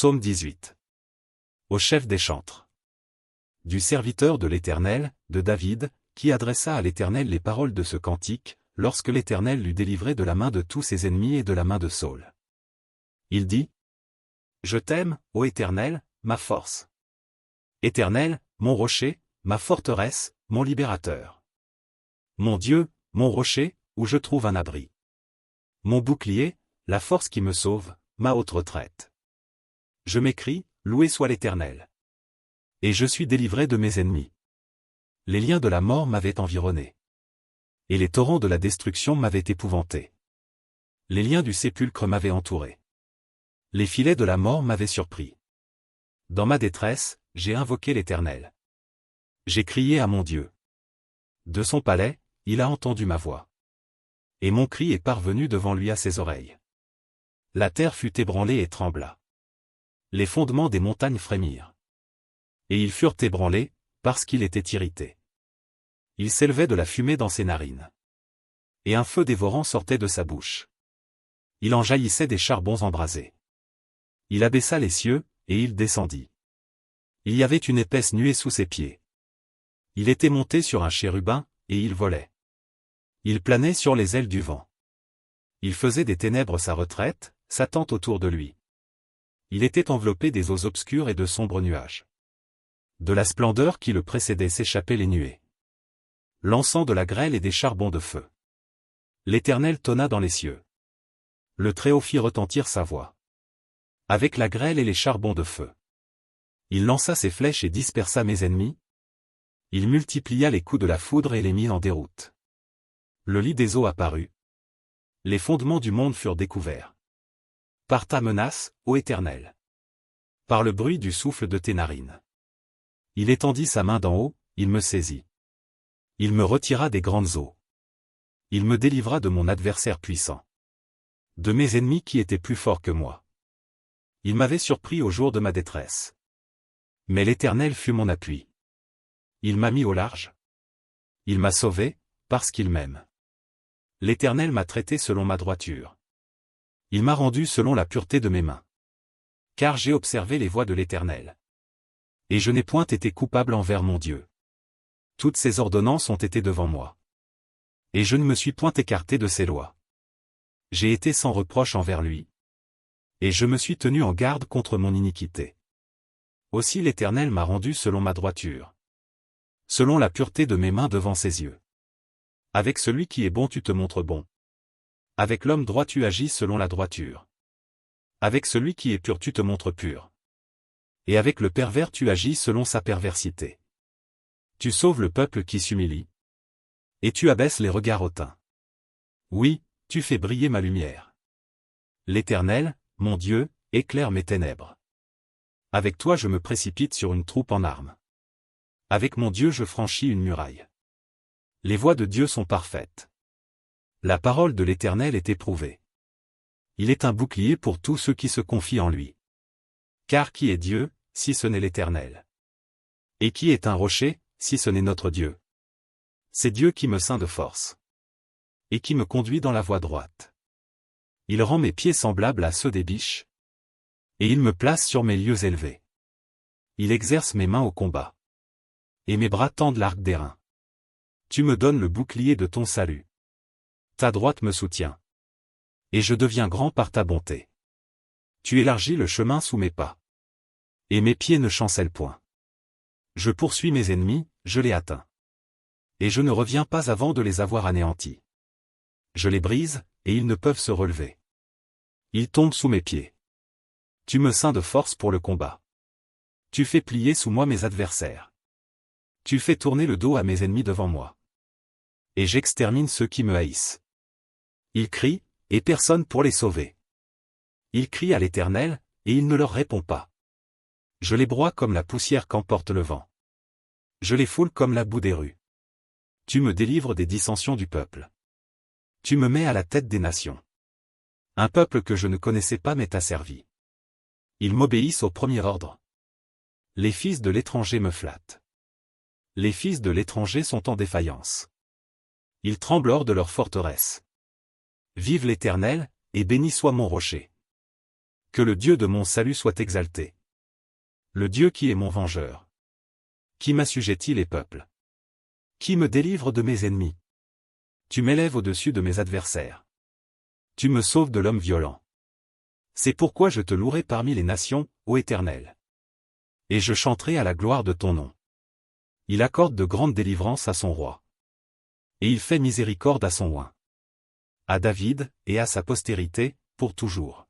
Psaume 18. Au chef des chantres. Du serviteur de l'Éternel, de David, qui adressa à l'Éternel les paroles de ce cantique, lorsque l'Éternel l'eut délivré de la main de tous ses ennemis et de la main de Saül. Il dit : Je t'aime, ô Éternel, ma force. Éternel, mon rocher, ma forteresse, mon libérateur. Mon Dieu, mon rocher, où je trouve un abri. Mon bouclier, la force qui me sauve, ma haute retraite. Je m'écrie, loué soit l'Éternel. Et je suis délivré de mes ennemis. Les liens de la mort m'avaient environné. Et les torrents de la destruction m'avaient épouvanté. Les liens du sépulcre m'avaient entouré. Les filets de la mort m'avaient surpris. Dans ma détresse, j'ai invoqué l'Éternel. J'ai crié à mon Dieu. De son palais, il a entendu ma voix. Et mon cri est parvenu devant lui à ses oreilles. La terre fut ébranlée et trembla. Les fondements des montagnes frémirent. Et ils furent ébranlés, parce qu'il était irrité. Il s'élevait de la fumée dans ses narines. Et un feu dévorant sortait de sa bouche. Il en jaillissait des charbons embrasés. Il abaissa les cieux, et il descendit. Il y avait une épaisse nuée sous ses pieds. Il était monté sur un chérubin, et il volait. Il planait sur les ailes du vent. Il faisait des ténèbres sa retraite, sa tente autour de lui. Il était enveloppé des eaux obscures et de sombres nuages. De la splendeur qui le précédait s'échappaient les nuées. L'encens de la grêle et des charbons de feu. L'Éternel tonna dans les cieux. Le Très-Haut fit retentir sa voix. Avec la grêle et les charbons de feu. Il lança ses flèches et dispersa mes ennemis. Il multiplia les coups de la foudre et les mit en déroute. Le lit des eaux apparut. Les fondements du monde furent découverts. Par ta menace, ô Éternel. Par le bruit du souffle de tes narines. Il étendit sa main d'en haut, il me saisit. Il me retira des grandes eaux. Il me délivra de mon adversaire puissant. De mes ennemis qui étaient plus forts que moi. Il m'avait surpris au jour de ma détresse. Mais l'Éternel fut mon appui. Il m'a mis au large. Il m'a sauvé, parce qu'il m'aime. L'Éternel m'a traité selon ma droiture. Il m'a rendu selon la pureté de mes mains. Car j'ai observé les voies de l'Éternel. Et je n'ai point été coupable envers mon Dieu. Toutes ses ordonnances ont été devant moi. Et je ne me suis point écarté de ses lois. J'ai été sans reproche envers lui. Et je me suis tenu en garde contre mon iniquité. Aussi l'Éternel m'a rendu selon ma droiture. Selon la pureté de mes mains devant ses yeux. Avec celui qui est bon tu te montres bon. Avec l'homme droit tu agis selon la droiture. Avec celui qui est pur tu te montres pur. Et avec le pervers tu agis selon sa perversité. Tu sauves le peuple qui s'humilie. Et tu abaisses les regards hautains. Oui, tu fais briller ma lumière. L'Éternel, mon Dieu, éclaire mes ténèbres. Avec toi je me précipite sur une troupe en armes. Avec mon Dieu je franchis une muraille. Les voies de Dieu sont parfaites. La parole de l'Éternel est éprouvée. Il est un bouclier pour tous ceux qui se confient en lui. Car qui est Dieu, si ce n'est l'Éternel? Et qui est un rocher, si ce n'est notre Dieu? C'est Dieu qui me ceint de force. Et qui me conduit dans la voie droite. Il rend mes pieds semblables à ceux des biches. Et il me place sur mes lieux élevés. Il exerce mes mains au combat. Et mes bras tendent l'arc d'airain. Tu me donnes le bouclier de ton salut. Ta droite me soutient. Et je deviens grand par ta bonté. Tu élargis le chemin sous mes pas. Et mes pieds ne chancellent point. Je poursuis mes ennemis, je les atteins. Et je ne reviens pas avant de les avoir anéantis. Je les brise, et ils ne peuvent se relever. Ils tombent sous mes pieds. Tu me ceins de force pour le combat. Tu fais plier sous moi mes adversaires. Tu fais tourner le dos à mes ennemis devant moi. Et j'extermine ceux qui me haïssent. Ils crient, et personne pour les sauver. Ils crient à l'Éternel, et il ne leur répond pas. Je les broie comme la poussière qu'emporte le vent. Je les foule comme la boue des rues. Tu me délivres des dissensions du peuple. Tu me mets à la tête des nations. Un peuple que je ne connaissais pas m'est asservi. Ils m'obéissent au premier ordre. Les fils de l'étranger me flattent. Les fils de l'étranger sont en défaillance. Ils tremblent hors de leur forteresse. Vive l'Éternel, et béni soit mon rocher. Que le Dieu de mon salut soit exalté. Le Dieu qui est mon vengeur. Qui m'assujettit les peuples. Qui me délivre de mes ennemis. Tu m'élèves au-dessus de mes adversaires. Tu me sauves de l'homme violent. C'est pourquoi je te louerai parmi les nations, ô Éternel. Et je chanterai à la gloire de ton nom. Il accorde de grandes délivrances à son roi. Et il fait miséricorde à son oint. À David, et à sa postérité, pour toujours.